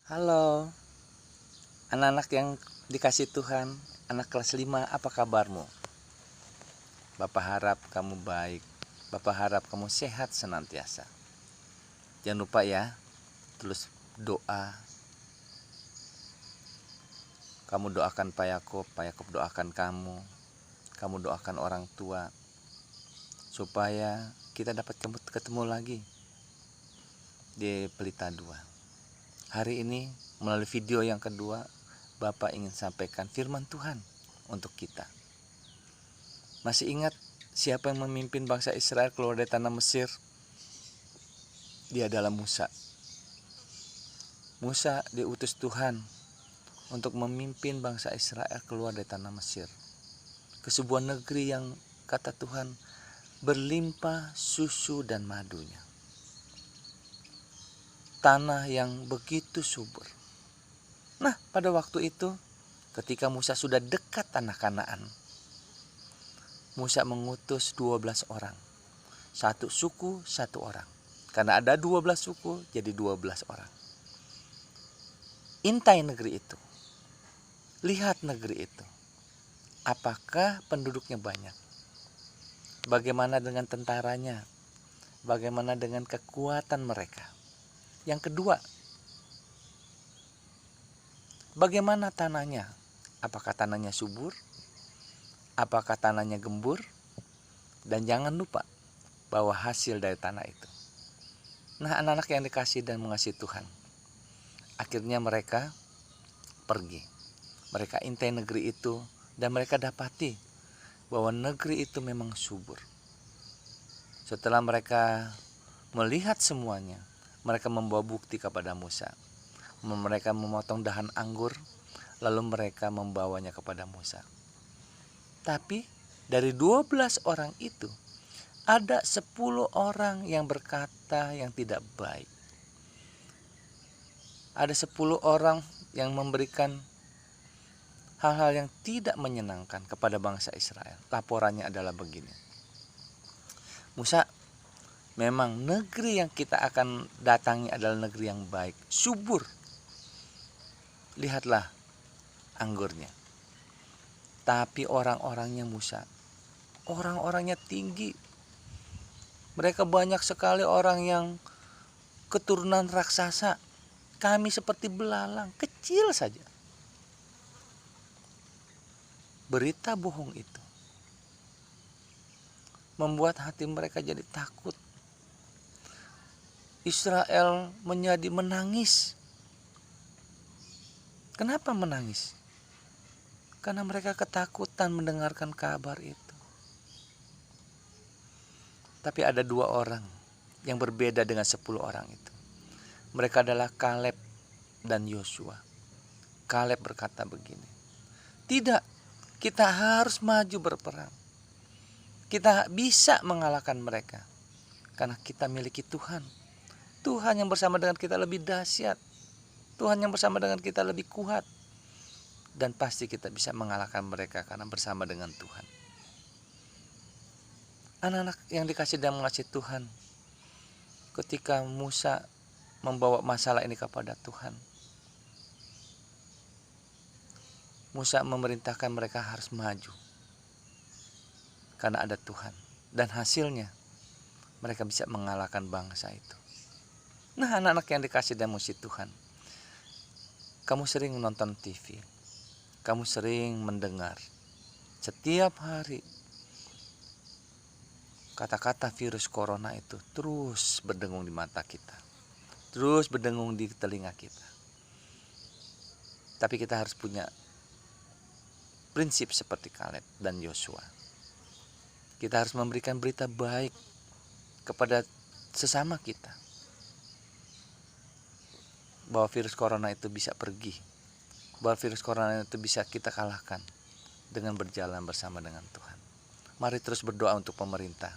Halo, anak-anak yang dikasih Tuhan, anak kelas 5, apa kabarmu? Bapak harap kamu baik, Bapak harap kamu sehat senantiasa. Jangan lupa ya, terus doa. Kamu doakan Pak Yakob doakan kamu doakan orang tua, supaya kita dapat ketemu lagi di Pelita 2. Hari ini melalui video yang kedua, Bapak ingin sampaikan firman Tuhan untuk kita. Masih ingat siapa yang memimpin bangsa Israel keluar dari tanah Mesir? Dia adalah Musa. Musa diutus Tuhan untuk memimpin bangsa Israel keluar dari tanah Mesir ke sebuah negeri yang kata Tuhan berlimpah susu dan madunya. Tanah yang begitu subur. Nah, pada waktu itu ketika Musa sudah dekat tanah Kanaan, Musa mengutus 12 orang. Satu suku, satu orang. Karena ada 12 suku, jadi 12 orang. Intai negeri itu. Lihat negeri itu. Apakah penduduknya banyak? Bagaimana dengan tentaranya? Bagaimana dengan kekuatan mereka? Yang kedua, bagaimana tanahnya? Apakah tanahnya subur? Apakah tanahnya gembur? Dan jangan lupa bahwa hasil dari tanah itu. Nah, anak-anak yang dikasih dan mengasihi Tuhan, akhirnya mereka pergi. Mereka intai negeri itu dan mereka dapati bahwa negeri itu memang subur. Setelah mereka melihat semuanya, mereka membawa bukti kepada Musa. Mereka memotong dahan anggur, lalu mereka membawanya kepada Musa. Tapi dari 12 orang itu, ada 10 orang yang berkata yang tidak baik. Ada 10 orang yang memberikan hal-hal yang tidak menyenangkan kepada bangsa Israel. Laporannya adalah begini. Musa, memang negeri yang kita akan datangi adalah negeri yang baik, subur. Lihatlah anggurnya. Tapi orang-orangnya Musa, orang-orangnya tinggi. Mereka banyak sekali orang yang keturunan raksasa. Kami seperti belalang, kecil saja. Berita bohong itu membuat hati mereka jadi takut. Israel menjadi menangis. Kenapa menangis? Karena mereka ketakutan mendengarkan kabar itu. Tapi ada 2 orang yang berbeda dengan 10 orang itu. Mereka adalah Kaleb dan Yosua. Kaleb berkata begini, tidak, kita harus maju berperang. Kita bisa mengalahkan mereka karena kita miliki Tuhan. Tuhan yang bersama dengan kita lebih dahsyat. Tuhan yang bersama dengan kita lebih kuat. Dan pasti kita bisa mengalahkan mereka karena bersama dengan Tuhan. Anak-anak yang dikasih dan mengasihi Tuhan, ketika Musa membawa masalah ini kepada Tuhan, Musa memerintahkan mereka harus maju karena ada Tuhan. Dan hasilnya mereka bisa mengalahkan bangsa itu. Nah, anak-anak yang dikasih dan mengasihi Tuhan, kamu sering menonton TV, kamu sering mendengar setiap hari kata-kata virus corona itu terus berdengung di mata kita, terus berdengung di telinga kita. Tapi kita harus punya prinsip seperti Kaleb dan Yosua. Kita harus memberikan berita baik kepada sesama kita, bahwa virus corona itu bisa pergi, bahwa virus corona itu bisa kita kalahkan dengan berjalan bersama dengan Tuhan. Mari terus berdoa untuk pemerintah.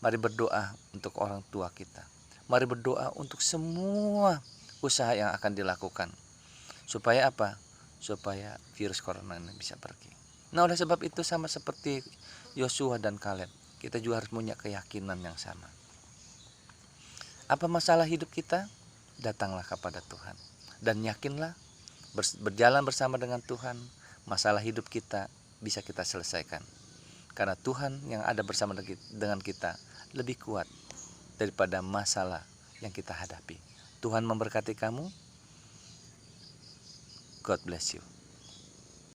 Mari berdoa untuk orang tua kita. Mari berdoa untuk semua usaha yang akan dilakukan. Supaya apa? Supaya virus corona ini bisa pergi. Nah, oleh sebab itu sama seperti Yosua dan Kaleb, kita juga harus punya keyakinan yang sama. Apa masalah hidup kita? Datanglah kepada Tuhan. Dan yakinlah, berjalan bersama dengan Tuhan, masalah hidup kita bisa kita selesaikan. Karena Tuhan yang ada bersama dengan kita lebih kuat daripada masalah yang kita hadapi. Tuhan memberkati kamu. God bless you.